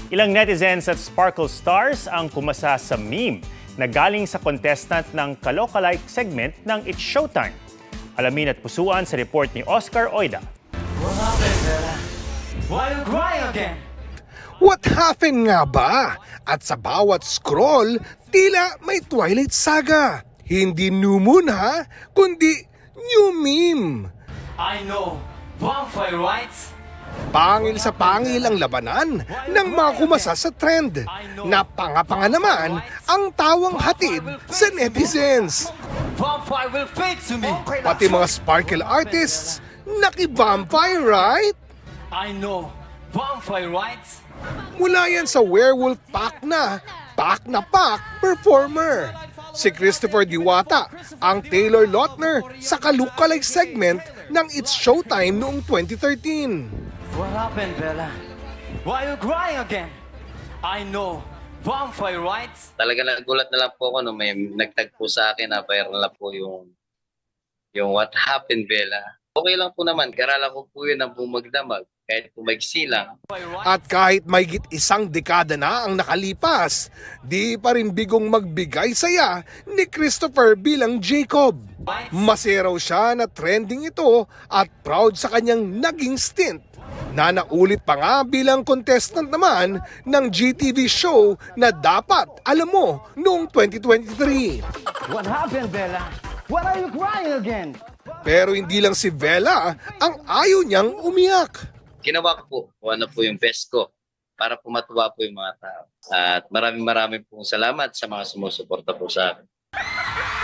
Ilang netizens at Sparkle Stars ang kumasa sa meme na galing sa contestant ng Kalokalike segment ng It's Showtime. Alamin at pusuan sa report ni Oscar Oida. What happened, Bella? Why you crying again? What happened nga ba? At sa bawat scroll, tila may Twilight Saga. Hindi new moon ha, kundi new meme. I know. Vampire rights? Pangil sa pangil ang labanan ng mga kumasa sa trend. Napangapanga naman ang tawang hatid sa netizens. Vampire will fade to me. Pati mga sparkle artists, naki-vampire, right? I know. Vampire rights? Mula yan sa werewolf pack na performer. Si Christopher Diwata, ang Taylor Lautner sa Kalokalike segment ng It's Showtime noong 2013. What happened, Bella? Why you crying again? I know. Vampire rights? Talaga nagulat na lang po ako nung may nagtagpo sa akin na viral na po yung What Happened, Bella. Okay lang po naman, karalan ko po yun ang bumagdamag kahit pumaigsi lang. At kahit mahigit isang dekada na ang nakalipas, di pa rin bigong magbigay saya ni Christopher bilang Jacob. Maseraw siya na trending ito at proud sa kanyang naging stint. Na naulit pa nga bilang contestant naman ng GTV show na dapat alam mo noong 2023. What happened, Bella? Why are you crying again? Pero hindi lang si Bella ang ayaw niyang umiyak. Ginawa ko po kung ano po yung best ko para pumatuwa po yung mga tao. At maraming pong salamat sa mga sumusuporta po sa akin.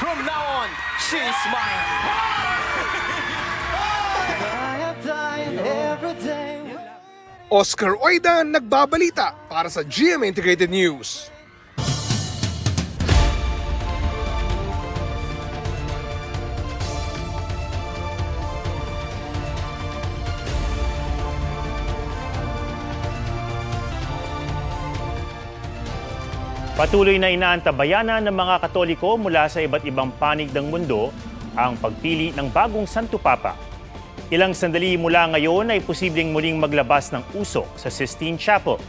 From now on, she's mine. I have died every day. Oscar Oida nagbabalita para sa GMA Integrated News. Patuloy na inaantabayanan ng mga Katoliko mula sa iba't ibang panig ng mundo ang pagpili ng bagong Santo Papa. Ilang sandali mula ngayon ay posibleng muling maglabas ng usok sa Sistine Chapel.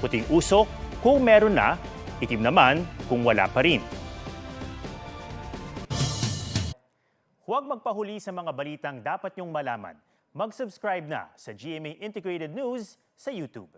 Puting usok kung meron na, itim naman kung wala pa rin. Huwag magpahuli sa mga balitang dapat niyong malaman. Mag-subscribe na sa GMA Integrated News sa YouTube.